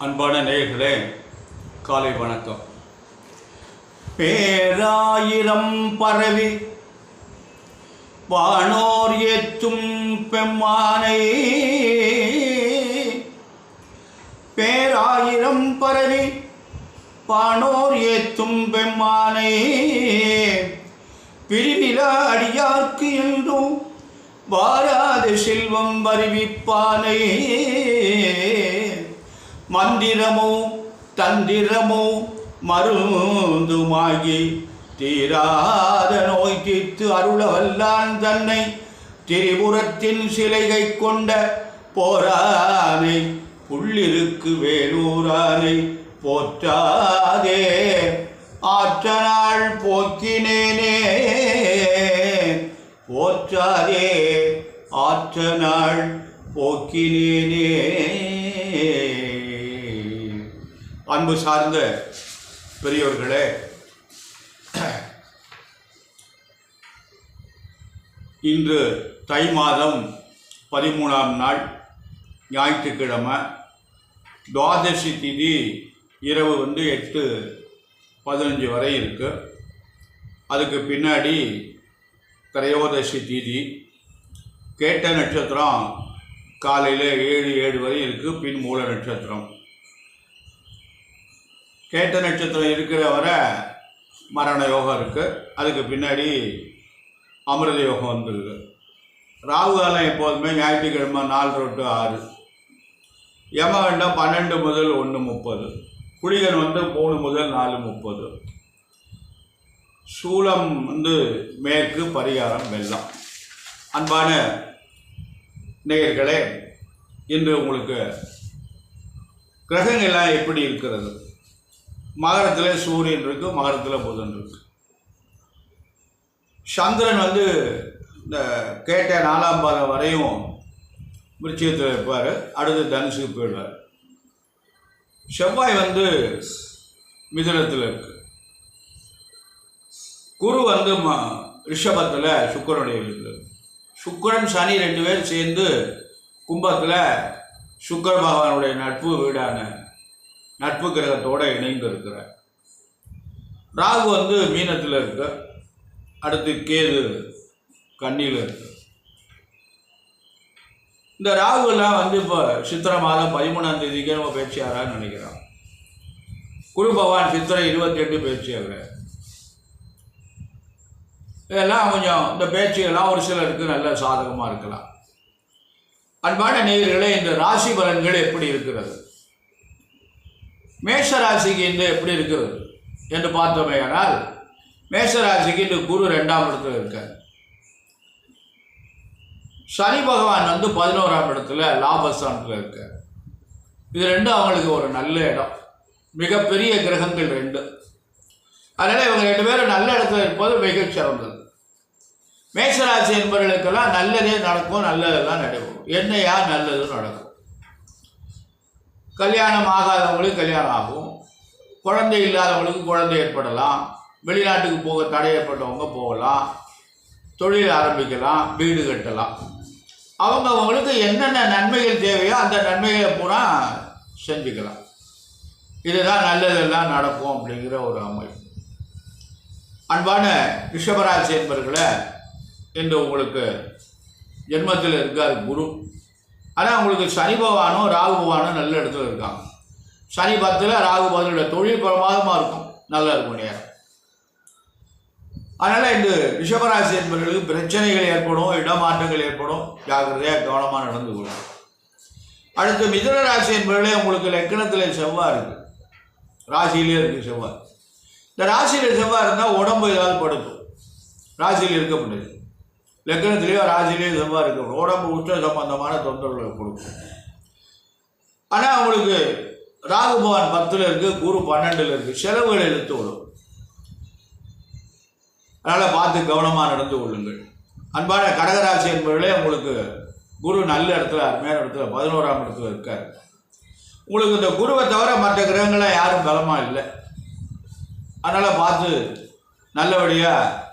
அன்பான நேயர்களே, காலை வணக்கம். பேராயிரம் பரவி வானோர் ஏற்றும் பெம்மானை, பேராயிரம் பரவி வானோர் ஏற்றும் பெம்மானை, பிரிவிலா அடியார்க்கு என்றும் வாராத செல்வம் வருவிப்பானை, மந்திரமோ தந்திரமோ மருந்துமாகி தீராத நோய் தீர்த்து அருள வல்லான் தன்னை, திரிபுரத்தின் சிலைகை கொண்ட போரானை, புள்ளிருக்கு வேலூரானை போற்றாதே ஆற்றநாள் போக்கினேனே, போற்றாதே ஆற்றநாள் போக்கினேனே. அன்பு சார்ந்த பெரியோர்களே, இன்று தை மாதம் 13ஆம் நாள் ஞாயிற்றுக்கிழமை. துவாதசி திதி இரவு 8:15 வரை இருக்கு. அதுக்கு பின்னாடி திரையோதசி திதி. கேட்ட நட்சத்திரம் காலையில் 7 வரை இருக்கு. பின் மூல நட்சத்திரம். கேட்ட நட்சத்திரம் இருக்கிற வரை மரண யோகம் இருக்குது. அதுக்கு பின்னாடி அமிர்த யோகம் வந்துருக்கு. ராகு காலம் எப்போதுமே ஞாயிற்றுக்கிழமை 4 to 6, யமகண்டம் 12 முதல் 1:30, குளிகன் 3 முதல் 4:30, சூலம் மேற்கு, பரிகாரம் வெள்ளம். அன்பான நேயர்களே, இன்று உங்களுக்கு கிரகங்கள்லாம் எப்படி இருக்கிறது? மகரத்தில் சூரியன் இருக்கு, மகரத்தில் புதன் இருக்கு. சந்திரன் இந்த கேட்ட 4ஆம் பாதம் வரையும் விருச்சிகத்தில் இருப்பார். அடுத்து தனுசுக்கு போயிடுவார். செவ்வாய் மிதுனத்தில் இருக்கு. குரு ரிஷபத்தில் சுக்கிரனுடைய வீட்டில். சுக்கிரன் சனி 2 பேர் சேர்ந்து கும்பத்தில் சுக்கிர பகவானுடைய நட்பு வீடான நட்பு கிரகத்தோடு இணைந்து இருக்கிறார். ராகு மீனத்தில் இருக்கு. அடுத்து கேது கன்னியில் இருக்கு. இந்த ராகுலாம் இப்போ சித்திரை மாதம் 13ஆம் தேதிக்கு நம்ம பேச்சியாரான்னு நினைக்கிறோம். குரு பகவான் சித்திரை 28 பேச்சியாகிறார். இதெல்லாம் கொஞ்சம் இந்த பேச்சுகள்லாம் ஒரு சிலருக்கு நல்ல சாதகமாக இருக்கலாம். அன்பான நேயர்களே, இந்த ராசி பலன்கள் எப்படி இருக்கிறது? மேஷராசிக்கு எப்படி இருக்கிறது என்று பார்த்தோமேயானால், மேஷராசிக்கு இந்த குரு 2ஆம் இடத்துல இருக்கார். சனி பகவான் 11ஆம் இடத்துல லாபஸ்தானத்தில் இருக்கார். இது 2 அவங்களுக்கு ஒரு நல்ல இடம். மிகப்பெரிய கிரகங்கள் 2. அதனால் இவங்க 2 பேரும் நல்ல இடத்துல இருப்பது மிக சிறந்தது. மேஷராசி என்பவர்களுக்கெல்லாம் நல்லதே நடக்கும், நல்லதெல்லாம் நடக்கும். என்னையா நல்லது நடக்கும். கல்யாணம் ஆகாதவங்களுக்கு கல்யாணம் ஆகும். குழந்தை இல்லாதவங்களுக்கு குழந்தை ஏற்படலாம். வெளிநாட்டுக்கு போக தடை ஏற்பட்டவங்க போகலாம். தொழில் ஆரம்பிக்கலாம், வீடு கட்டலாம். அவங்களுக்கு என்னென்ன நன்மைகள் தேவையோ அந்த நன்மைகளை பூரா செஞ்சுக்கலாம். இதுதான் நல்லதெல்லாம் நடக்கும் அப்படிங்கிற ஒரு அமைப்பு. அன்பான ரிஷபராசி என்பவர்களை, இன்று உங்களுக்கு ஜென்மத்தில் இருக்கார் குரு. ஆனால் உங்களுக்கு சனி பகவானும் ராகு பகவானும் நல்ல இடத்துல இருக்காங்க. சனி 10, ராகு 10. தொழில் பிரமாதமாக இருக்கும், நல்லா இருக்கும் நேரம். அதனால் இந்த ரிஷபராசி என்பவர்களுக்கு பிரச்சனைகள் ஏற்படும், இடமாற்றங்கள் ஏற்படும். ஜாக்கிரதையாக கவனமாக நடந்து கொள்ளும். அடுத்து மிதுன ராசி என்பவர்களே, உங்களுக்கு லக்கணத்தில் செவ்வாய் இருக்குது. ராசியிலே இருக்குது செவ்வாய். இந்த ராசியில் செவ்வாய் இருந்தால் உடம்பு ஏதாவது படுக்கும். ராசியில் இருக்க முடியாது. லக்கணத்திலேயோ ராசிலேயோ செவ்வாய் இருக்க உடம்பு உச்ச சம்பந்தமான தொந்தரவுகளை கொடுக்கும். ஆனால் அவங்களுக்கு ராகு பகவான் 10ல் இருக்குது, குரு 12ல் இருக்குது. செலவுகளை இழுத்து விடும். அதனால் பார்த்து கவனமாக நடந்து கொள்ளுங்கள். அன்பான கடகராசி என்பவர்களே, உங்களுக்கு குரு நல்ல இடத்துல, அருமையான இடத்துல 11ஆம் இடத்துல இருக்கார். உங்களுக்கு இந்த குருவை தவிர மற்ற கிரகங்களாக யாரும் பலமாக இல்லை. அதனால் பார்த்து நல்லபடியாக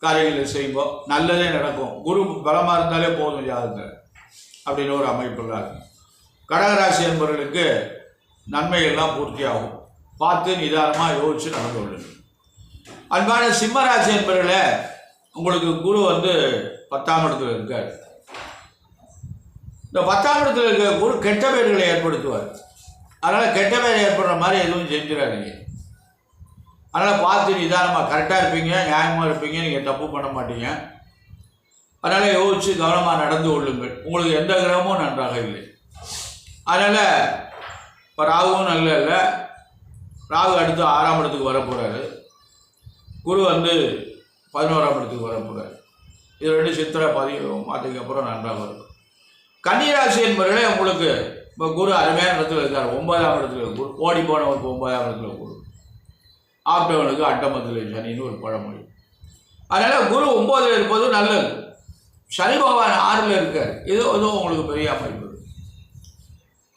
காரியங்களை செய்வோம், நல்லதே நடக்கும். குரு பலமாக இருந்தாலே போதும் ஜாதகத்தில் அப்படின்னு ஒரு அமைப்புள்ளார். கடகராசி என்பவர்களுக்கு நன்மைகள்லாம் பூர்த்தியாகும். பார்த்து நிதானமாக யோசித்து நடந்து கொள்ளுங்கள். அன்பான சிம்மராசி என்பவர்களே, உங்களுக்கு குரு 10ஆம் இடத்துல இருக்கார். இந்த 10ஆம் இடத்துல இருக்க குரு கெட்ட பெயர்களை ஏற்படுத்துவார். அதனால் கெட்ட பெயர் ஏற்படுற மாதிரி எதுவும் செஞ்சிடாதீங்க. அதனால் பார்த்து நிதானமாக கரெக்டாக இருப்பீங்க, நியாயமாக இருப்பீங்க, நீங்கள் தப்பு பண்ண மாட்டீங்க. அதனால் யோசித்து கவனமாக நடந்து கொள்ளுங்கள். உங்களுக்கு எந்த கிரகமும் நன்றாக இல்லை. அதனால் இப்போ ராகுவும் நல்ல இல்லை. ராகு அடுத்து 6ஆம் இடத்துக்கு வரப்போகிறாரு. குரு 11ஆம் இடத்துக்கு வரப்போகிறார். இது 2 சித்திரை பதிவும் அதுக்கப்புறம் நன்றாக இருக்கும். கன்னிராசி என்பவர்களே, உங்களுக்கு இப்போ குரு அருமையான இடத்துல இருக்கார். 9ஆம் இடத்துல குரு. ஓடி போனவருக்கு 9ஆம் இடத்துல குரு, ஆப்டவனுக்கு அட்டமத்தில் சனின்னு ஒரு பழமொழி. அதனால் குரு 9ல் இருப்பது நல்லது. சனி பகவான் 6ல் இருக்கார். இது உங்களுக்கு பெரிய அமைப்பு.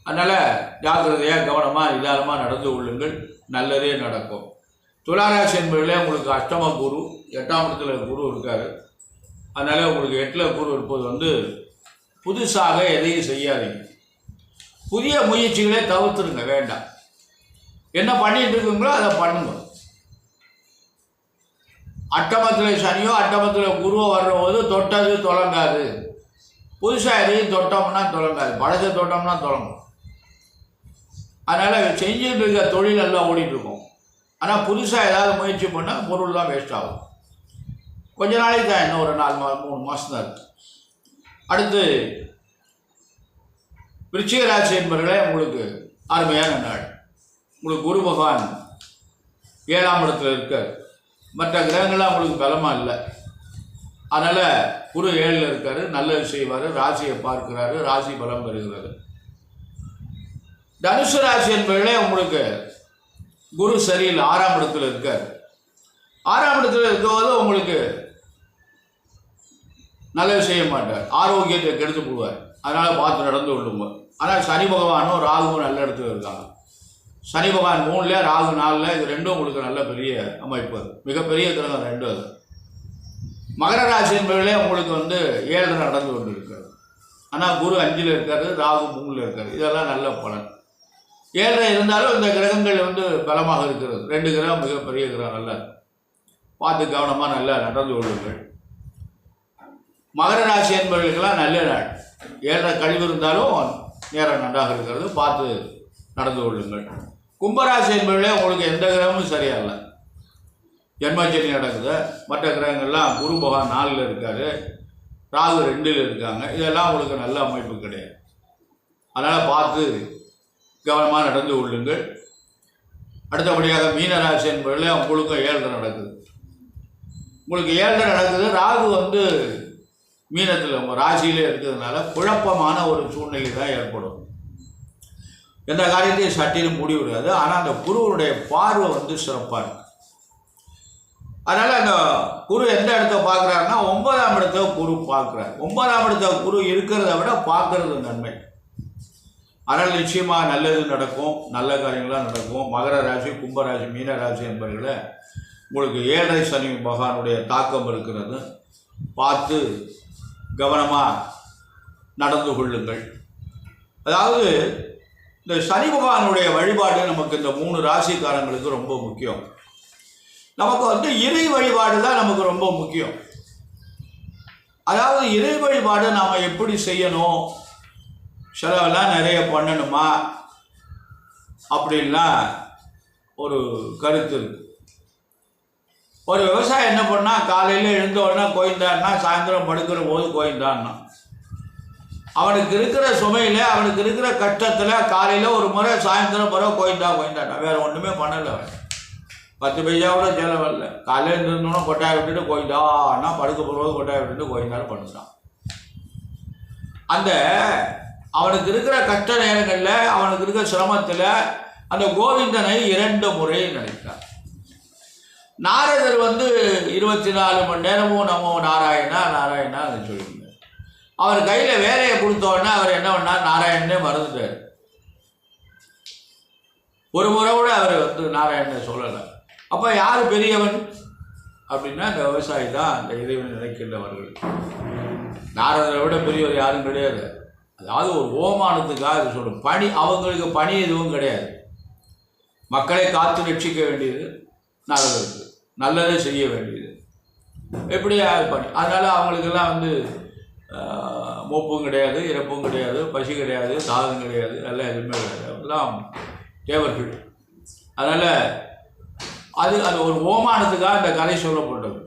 அதனால் ஜாக்கிரதையாக கவனமாக நிதானமாக நடந்து கொள்ளுங்கள். நல்லதே நடக்கும். துளாராசி என்பதிலே உங்களுக்கு அஷ்டம குரு, 8ஆம் இடத்துல குரு இருக்கார். அதனால் உங்களுக்கு 8ல் குரு இருப்பது புதுசாக எதையும் செய்யாதீங்க. புதிய முயற்சிகளே தவிர்த்துருங்க, வேண்டாம். என்ன பண்ணிட்டு இருக்குங்களோ அதை பண்ணுங்க. அட்டமத்தில் சனியோ அட்டமத்தில் குருவோ வர்ற போது தொட்டது தொடங்காது. புதுசாக எதையும் தொட்டோம்னா தொடங்காது, பழசை தொட்டோம்னா தொடங்கும். அதனால் செஞ்சுட்டு இருக்க தொழில் எல்லாம் ஓடிட்டுருக்கோம். ஆனால் புதுசாக ஏதாவது முயற்சி பண்ணால் பொருள் தான் வேஸ்ட் ஆகும். கொஞ்ச நாளைக்கு தான், இன்னும் ஒரு 3 மாதம் தான் இருக்குது. அடுத்து விருச்சிக ராசி என்பவர்களே, உங்களுக்கு அருமையான நாள். உங்களுக்கு குரு பகவான் 7ஆம் இடத்துல இருக்கார். மற்ற கிரகங்கள்லாம் உங்களுக்கு பலமாக இல்லை. அதனால் குரு 7ல் இருக்கார். நல்லது செய்வார். ராசியை பார்க்கிறாரு. ராசி பலம் பெறுகிறது. தனுசு ராசி என்பவர்களே, உங்களுக்கு குரு சரியில் 6ஆம் இடத்துல இருக்கார். 6ஆம் இடத்துல இருக்கும்போது உங்களுக்கு நல்லது செய்ய மாட்டார். ஆரோக்கியத்தை கெடுத்து போடுவார். அதனால் பார்த்து நடந்து கொள்ளுங்க. ஆனால் சனி பகவானும் ராகுவும் நல்ல இடத்துல இருக்காங்க. சனி பகவான் 3ல், ராகு 4ல். இது 2 உங்களுக்கு நல்ல பெரிய அமைப்பு. மிகப்பெரிய கிரகம் 2 அது. மகர ராசி என்பவர்களே, உங்களுக்கு 7ல் நடந்து கொண்டு இருக்காரு. ஆனால் குரு 5ல் இருக்காரு, ராகு 3ல் இருக்காரு. இதெல்லாம் நல்ல பலன். 7ல் இருந்தாலும் இந்த கிரகங்கள் பலமாக இருக்கிறது. 2 கிரகம் மிகப்பெரிய கிரகம். நல்லா பார்த்து கவனமாக நல்லா நடந்து கொள்ளுங்கள். மகர ராசி என்பவர்களுக்கெல்லாம் நல்ல நாள். 7ல் கழிவு இருந்தாலும் நேரம் நன்றாக இருக்கிறது. பார்த்து நடந்து கொள்ளுங்கள். கும்பராசி என்பவர்களே, உங்களுக்கு எந்த கிரகமும் சரியாகல. ஜென்மச்சனி நடக்குது. மற்ற கிரகங்கள்லாம் குரு பகவான் 4ல் இருக்கார், ராகு 2ல் இருக்காங்க. இதெல்லாம் உங்களுக்கு நல்ல அமைப்பு கிடையாது. அதனால் பார்த்து கவனமாக நடந்து கொள்ளுங்கள். அடுத்தபடியாக மீனராசி என்பவர்களே, உங்களுக்கும் 7ல் நடக்குது. உங்களுக்கு 7ல் நடக்குது. ராகு மீனத்தில் உங்கள் ராசியிலே இருக்கிறதுனால குழப்பமான ஒரு சூழ்நிலை தான் ஏற்படும். எந்த காரியத்தையும் சட்டிலும் மூடி விடாது. ஆனால் அந்த குருவனுடைய பார்வை சிறப்பாக இருக்கு. அதனால் அந்த குரு எந்த இடத்த பார்க்குறாருன்னா 9ஆம் இடத்த குரு பார்க்குறாரு. 9ஆம் இடத்த குரு இருக்கிறத விட பார்க்கறது நன்மை. அதனால் நிச்சயமாக நல்லது நடக்கும். நல்ல காரியங்களாக நடக்கும். மகர ராசி, கும்பராசி, மீனராசி என்பவர்கள உங்களுக்கு 7ரை சனி பகவானுடைய தாக்கம் இருக்கிறது. பார்த்து கவனமாக நடந்து கொள்ளுங்கள். அதாவது இந்த சனி பகவானுடைய வழிபாடு நமக்கு இந்த 3 ராசிக்காரங்களுக்கு ரொம்ப முக்கியம். நமக்கு இறை வழிபாடு தான் நமக்கு ரொம்ப முக்கியம். அதாவது இறை வழிபாடு நாம் எப்படி செய்யணும், செலவெல்லாம் நிறைய பண்ணணுமா அப்படின்லாம் ஒரு கருத்து இருக்கு. ஒரு விவசாயம் என்ன பண்ணால் காலையில் எழுந்த உடனே கோயிந்தான்னா சாயந்தரம் படுக்கிற போது கோயிந்தான்னா அவனுக்கு இருக்கிற சுமையில், அவனுக்கு இருக்கிற கஷ்டத்தில் காலையில் ஒரு முறை, சாயந்தரம் முறை கோயிந்தான்னா வேறு ஒன்றுமே பண்ணலை. 10 பைசா கூட செலவில்ல. காலையில் இருந்தோன்னா கொட்டாயை விட்டுட்டு கோயிந்தான்னா, படுக்க போகும்போது கொட்டாயை விட்டுட்டு கோயிந்தாலும் பண்ணுறான். அந்த அவனுக்கு இருக்கிற கஷ்ட நேரங்களில், அவனுக்கு இருக்கிற சிரமத்தில் அந்த கோவிந்தனை 2 முறை நினைத்தார். நாரதர் 24 மணி நேரமும் நம்ம நாராயணா நாராயணா அதை சொல்லியிருந்தார். அவர் கையில் வேலையை கொடுத்தோடனே அவர் என்ன பண்ணார், நாராயணனே மறந்துட்டார். ஒரு முறை கூட அவர் நாராயணனை சொல்லலை. அப்போ யார் பெரியவன் அப்படின்னா இந்த விவசாயி தான் அந்த இறைவன் நினைக்கின்றவர்கள். நாரதரை விட பெரியவர் யாரும் கிடையாது. அதாவது ஒரு ஓமானத்துக்காக இது சொல்லும். பணி அவங்களுக்கு பணி எதுவும் கிடையாது. மக்களை காத்து ரட்சிக்க வேண்டியது நல்லது, நல்லதை செய்ய வேண்டியது, எப்படியா பண்ணி. அதனால் அவங்களுக்கெல்லாம் வந்து மூப்பும் கிடையாது, இறப்பும் கிடையாது, பசி கிடையாது, தாகம் கிடையாது, எல்லாம் எதுவுமே கிடையாது. அதெல்லாம் தேவர்கள். அதனால் அது அது ஒரு ஓமானத்துக்காக அந்த கதை சொல்லப்பட்டது.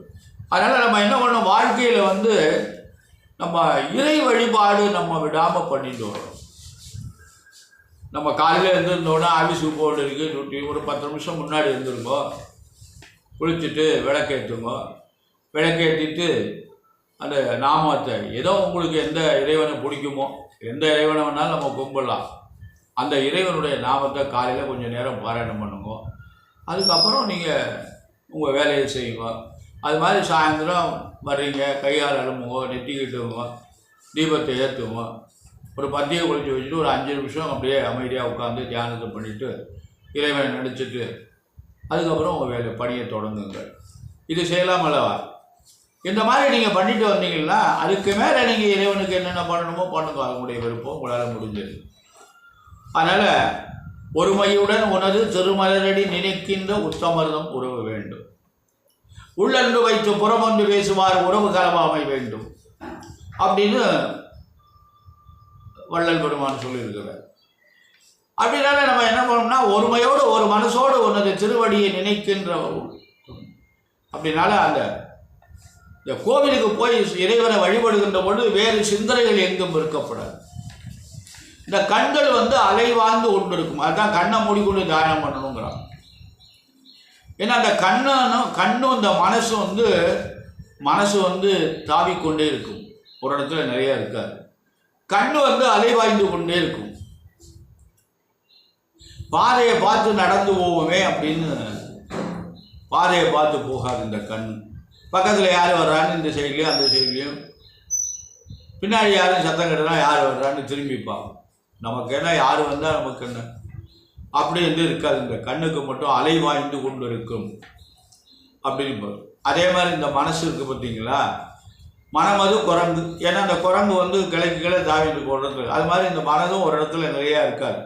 அதனால் நம்ம என்ன பண்ணோம், வாழ்க்கையில் வந்து நம்ம இறை வழிபாடு நம்ம விடாமல் பண்ணிட்டு வரோம். நம்ம காலையில் எழுந்திருந்தோன்னா ஆஃபீஸுக்கு போக இருக்குது, ஒரு 10 நிமிஷம் முன்னாடி எழுந்திருங்கோ, குளிச்சுட்டு விளக்கேற்றுங்கோ, விளக்கேற்றிட்டு அந்த நாமத்தை ஏதோ உங்களுக்கு எந்த இறைவனை பிடிக்குமோ, எந்த இறைவனை வேணாலும் நம்ம கும்பிடலாம், அந்த இறைவனுடைய நாமத்தை காலையில் கொஞ்சம் நேரம் பாராயணம் பண்ணுங்க. அதுக்கப்புறம் நீங்கள் உங்கள் வேலையை செய்யுங்க. அது மாதிரி சாயந்தரம் வர்றீங்க, கையால் அழும்புங்க, நெட்டிக்கிட்டுங்க, தீபத்தை ஏற்றுங்க, ஒரு பத்தியை குளிச்சு வச்சுட்டு ஒரு 5 நிமிஷம் அப்படியே அமைதியாக உட்காந்து தியானத்தை பண்ணிவிட்டு இறைவனை நினச்சிட்டு அதுக்கப்புறம் உங்கள் வேலை பணியை தொடங்குங்க. இது செய்யலாம் அல்லவா? இந்த மாதிரி நீங்கள் பண்ணிட்டு வந்தீங்கன்னா அதுக்கு மேலே நீங்கள் இறைவனுக்கு என்னென்ன பண்ணணுமோ பண்ணுங்க, அதனுடைய விருப்பம் உங்களால் முடிஞ்சது. அதனால் ஒருமையுடன் உனது திருமலரடி நினைக்கின்ற உத்தமர்தம் உறவு வேண்டும், உள்ளன்று வைத்து புறமொன்று பேசுவார் உறவு கலவாமை வேண்டும் அப்படின்னு வள்ளல் பெருமான் சொல்லியிருக்கிறார். அப்படின்னால நம்ம என்ன பண்ணோம்னா, ஒருமையோடு ஒரு மனசோடு உனது திருவடியை நினைக்கின்றவர். அப்படின்னால இந்த கோவிலுக்கு போய் இறைவனை வழிபடுகின்ற பொழுது வேறு சிந்தனைகள் எங்கும் இருக்கப்படாது. இந்த கண்கள் வந்து அலைவாழ்ந்து கொண்டு இருக்கும். அதுதான் கண்ணை மூடிக்கொண்டு தியானம் பண்ணணுங்கிறான். ஏன்னா அந்த கண்ணும் இந்த மனசு வந்து தாவிக்கொண்டே இருக்கும். ஒரு இடத்துல நிறைய இருக்காது. கண்ணு வந்து அலைவாய்ந்து கொண்டே இருக்கும். பாதையை பார்த்து நடந்து போவோமே அப்படின்னு பாதையை பார்த்து போகாது இந்த கண். பக்கத்தில் யார் வர்றான்னு இந்த சைட்லேயும் அந்த சைட்லேயும், பின்னாடி யாரும் சத்தம் கட்டுனா யார் வர்றான்னு திரும்பிப்பாங்க. நமக்கு என்ன, யார் வந்தால் நமக்கு என்ன, அப்படி வந்து இருக்காது. இந்த கண்ணுக்கு மட்டும் அலைவாய்ந்து கொண்டு இருக்கும் அப்படின்னு. அதே மாதிரி இந்த மனசு இருக்குது பார்த்தீங்களா, மனம் அது குரங்கு. ஏன்னா அந்த குரங்கு வந்து கிளைக்கு கிளை தாவிட்டு போடுறது. அது மாதிரி இந்த மனதும் ஒரு இடத்துல நிறையா இருக்காது.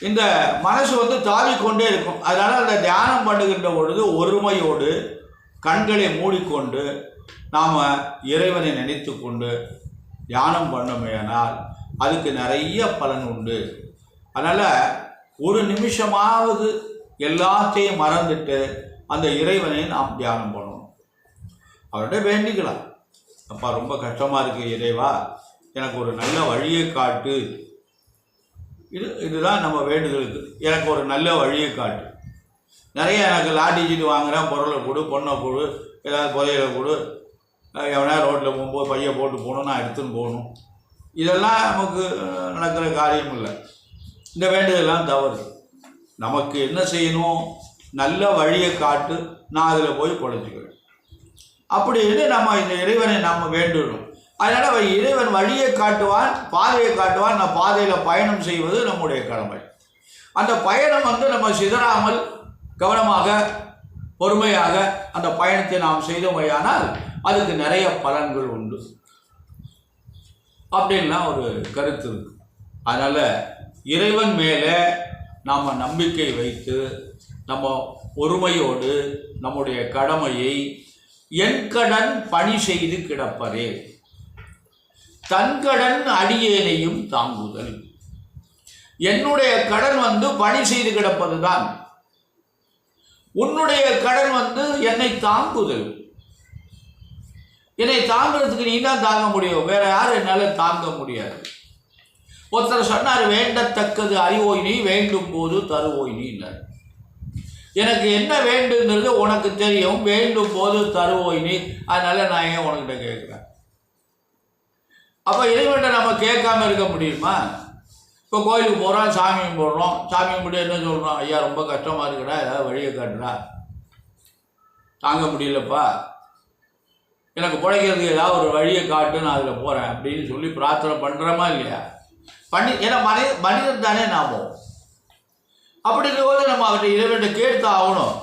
இந்த மனசு வந்து தாவிக்கொண்டே இருக்கும். அதனால் அந்த தியானம் பண்ணுகின்ற பொழுது ஒருமையோடு கண்களை மூடிக்கொண்டு நாம் இறைவனை நினைத்து கொண்டு தியானம் பண்ணமையானால் அதுக்கு நிறைய பலன் உண்டு. அதனால் ஒரு நிமிஷமாவது எல்லாத்தையும் மறந்துட்டு அந்த இறைவனை நாம் தியானம் பண்ணணும். அவர்கிட்ட வேண்டிக்கலாம், அப்பா ரொம்ப கஷ்டமாக இருக்குது இறைவா, எனக்கு ஒரு நல்ல வழியை காட்டு. இதுதான் நம்ம வேண்டுதலுக்கு, எனக்கு ஒரு நல்ல வழியை காட்டு. நிறைய எனக்கு லாட்டி சீட்டு வாங்குகிறேன், பொருளை கொடு, பொண்ணை கொடு, ஏதாவது புதையலை கொடு, எவனா ரோட்டில் போகும்போது பையை போட்டு போகணும், நான் எடுத்துன்னு போகணும், இதெல்லாம் நமக்கு நடக்கிற காரியம் இல்லை. இந்த வேண்டுதலாம் தவறு. நமக்கு என்ன செய்யணும், நல்ல வழியை காட்டு, நான் அதில் போய் பொழைச்சிக்கிறேன் அப்படின்னு நம்ம இந்த இறைவனை நம்ம வேண்டணும். அதனால் இறைவன் வழியை காட்டுவான், பாதையை காட்டுவான். நான் பாதையில் பயணம் செய்வது நம்முடைய கடமை. அந்த பயணம் வந்து நம்ம சிதறாமல் கவனமாக பொறுமையாக அந்த பயணத்தை நாம் செய்தோமையானால் அதுக்கு நிறைய பலன்கள் உண்டு அப்படின்லாம் ஒரு கருத்து இருக்கு. அதனால் இறைவன் மேலே நாம் நம்பிக்கை வைத்து நம்ம பொறுமையோடு நம்முடைய கடமையை என் கடன் பணி செய்து கிடப்பதே, தன்கடன் அடியேனையும் தாங்குதல். என்னுடைய கடன் வந்து பணி செய்து கிடப்பது தான். உன்னுடைய கடன் வந்து என்னை தாங்குதல். என்னை தாங்கிறதுக்கு நீ தான் தாங்க முடியும், வேற யாரும் என்னால் தாங்க முடியாது. ஒருத்தர் சொன்னார், வேண்டத்தக்கது அறிவோய் நீ, வேண்டும் போது தருவோய் நீ. எனக்கு என்ன வேண்டுங்கிறது உனக்கு தெரியும், வேண்டும் போது தருவோய் நீ, அதனால நான் ஏன் உனக்கிட்ட கேட்குறேன். அப்போ இறைவன்கிட்ட நம்ம கேட்காம இருக்க முடியுமா? இப்போ கோயிலுக்கு போகிறோம், சாமி கும்பிட்றோம், சாமி கும்பிட்டு என்ன சொல்கிறோம், ஐயா ரொம்ப கஷ்டமாக இருக்குடா, ஏதாவது வழியை காட்டுறா, தாங்க முடியலப்பா, எனக்கு பிழைக்கிறதுக்கு ஏதாவது ஒரு வழியை காட்டு, நான் அதில் போகிறேன் அப்படின்னு சொல்லி பிரார்த்தனை பண்ணுறோமா இல்லையா? ஏன்னா மனிதன் தானே நாமோ. அப்படிங்கிற போது நம்ம அவர்கிட்ட இறைவன்கிட்ட கேட்டு ஆகணும்.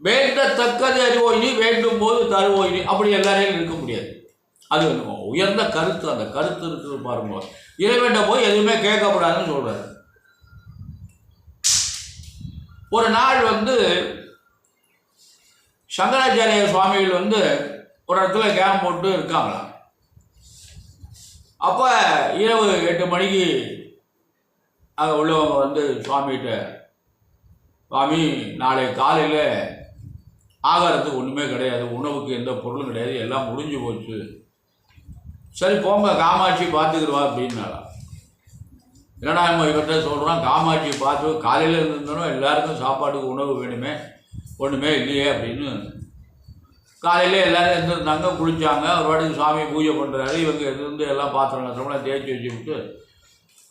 வேண்டத்தக்கது அறிவோய் நீ, வேண்டும் போது தருவோய் நீ, அப்படி எல்லாரையும் இருக்க முடியாது. அது உயர்ந்த கருத்து. அந்த கருத்து இருக்குது பாருங்க. இறைவன்கிட்ட போய் எதுவுமே கேட்கக்கூடாதுன்னு சொல்கிறார். ஒரு நாள் சங்கராச்சாரிய சுவாமிகள் ஒரு இடத்துல கேம்ப் போட்டு இருக்காங்களாம். அப்போ இரவு 8 மணிக்கு அங்கே உள்ளவங்க சுவாமிகிட்ட, சுவாமி நாளை காலையில் ஆகாரத்துக்கு ஒன்றுமே கிடையாது, உணவுக்கு எந்த பொருளும் கிடையாது, எல்லாம் முடிஞ்சு போச்சு, சரி போங்க காமாட்சி பார்த்துக்கிடுவா அப்படின்னாலாம். என்னடா நம்ம இவர்கிட்ட சொல்கிறோம், காமாட்சி பார்த்து காலையில் இருந்திருந்தோம் எல்லாருக்கும் சாப்பாட்டுக்கு உணவு வேணுமே, ஒன்றுமே இல்லையே அப்படின்னு. காலையில் எல்லோரும் இருந்திருந்தாங்க, குளித்தாங்க, ஒரு வாட்டிக்கு சாமி பூஜை பண்ணுறாரு. இவங்க எல்லாம் பாத்திரம் தேய்ச்சி வச்சுக்கிட்டு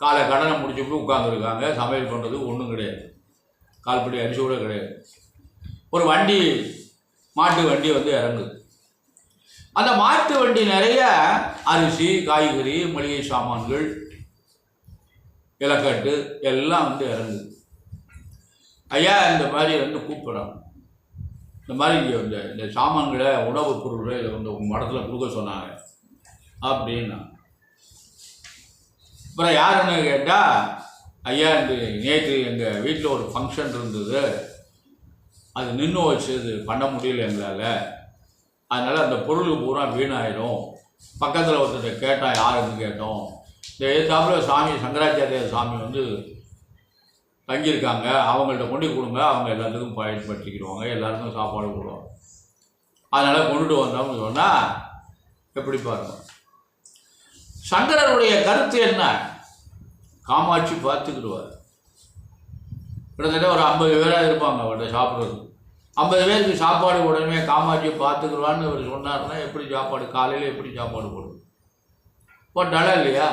காலை கடனை முடிச்சுட்டு உட்காந்துருக்காங்க. சமையல் பண்ணுறதுக்கு ஒன்றும் கிடையாது, கால்படி அரிசி கூட கிடையாது. ஒரு வண்டி, மாட்டு வண்டி இறங்குது. அந்த மாட்டு வண்டி நிறைய அரிசி, காய்கறி, மளிகை சாமான்கள், இலக்கட்டு எல்லாம் இறங்குது. ஐயா இந்த மாதிரி கூப்பிட்றாங்க, இந்த மாதிரி இந்த சாமான்களை, உணவுப் பொருள்களை இதை உங்கள் மடத்தில் கொடுக்க சொன்னாங்க அப்படின்னா. அப்புறம் யாருன்னு கேட்டால், ஐயா இந்த நேற்று எங்கள் வீட்டில் ஒரு ஃபங்க்ஷன் இருந்தது, அது நின்று வச்சது பண்ண முடியல எங்களால், அதனால் அந்த பொருள் பூரா வீணாயிடும். பக்கத்தில் ஒருத்தர் கேட்டால் யாருன்னு கேட்டோம், இந்த எதிர்த்தாப்புல சாமி சங்கராச்சாரிய சாமி தங்கியிருக்காங்க, அவங்கள்ட்ட கொண்டு கொடுங்க, அவங்க எல்லாத்துக்கும் பயன்படுத்திக்கிடுவாங்க, எல்லாருக்கும் சாப்பாடு போடுவாங்க, அதனால் கொண்டுட்டு வந்தோம்னு சொன்னால் எப்படி பாருங்க. சங்கரருடைய கருத்து என்ன? காமாட்சி பார்த்துக்கிடுவார். கிட்டத்தட்ட ஒரு 50 பேராக இருப்பாங்க அவர்கிட்ட சாப்பிட்றது. 50 பேருக்கு சாப்பாடு உடனே காமாட்சி பார்த்துக்கிடுவான்னு அவர் சொன்னார்னா எப்படி சாப்பாடு, காலையில் எப்படி சாப்பாடு போடுவோம்? போட்டாலும் இல்லையா?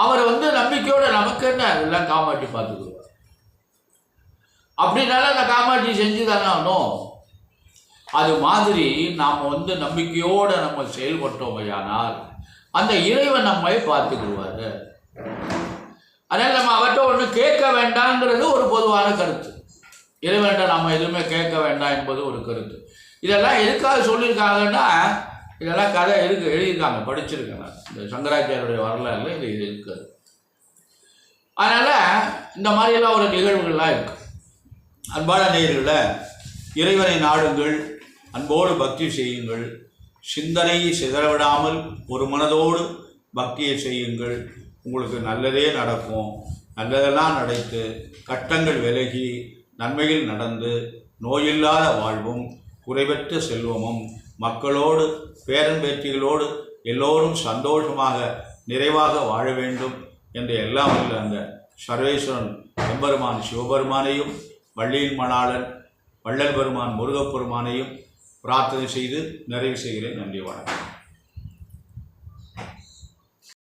அவர் நம்பிக்கையோட நமக்கு என்ன எல்லாம் காமாட்சி பார்த்துக்கிடுவார் அப்படின்னால அந்த காமாட்சி செஞ்சு தானே ஆகணும். அது மாதிரி நாம் நம்பிக்கையோடு நம்ம செயல்பட்டோமையானால் அந்த இறைவன் நம்மை பார்த்துக்கிடுவார். அதனால் நம்ம அவர்கிட்ட ஒன்று கேட்க வேண்டாங்கிறது ஒரு பொதுவான கருத்து. இறைவன்கிட்ட நம்ம எதுவுமே கேட்க வேண்டாம் என்பது ஒரு கருத்து. இதெல்லாம் எதுக்காக சொல்லியிருக்காங்கன்னா, இதெல்லாம் கதை எழுதியிருக்காங்க, படிச்சிருக்காங்க. இந்த சங்கராச்சாரியுடைய வரலாறுல இது இருக்காது. அதனால் இந்த மாதிரியெல்லாம் ஒரு நிகழ்வுகள்லாம் இருக்குது. அன்பான நேயர்களே, இறைவனை நாடுங்கள், அன்போடு பக்தி செய்யுங்கள், சிந்தனையை சிதறவிடாமல் ஒரு மனதோடு பக்தியை செய்யுங்கள். உங்களுக்கு நல்லதே நடக்கும். நல்லதெல்லாம் நடத்து, கஷ்டங்கள் விலகி, நன்மையில் நடந்து, நோயில்லாத வாழ்வும், குறைவற்ற செல்வமும், மக்களோடு பேரன்பேற்றிகளோடு எல்லோரும் சந்தோஷமாக நிறைவாக வாழ வேண்டும் என்று எல்லாம் உள்ள அந்த சர்வேஸ்வரன் எம்பெருமான் சிவபெருமானையும், வள்ளியின் மணாளன் வள்ளல் பெருமான் முருகப்பெருமானையும் பிரார்த்தனை செய்து நிறைவு செய்கிறேன். நன்றி, வணக்கம்.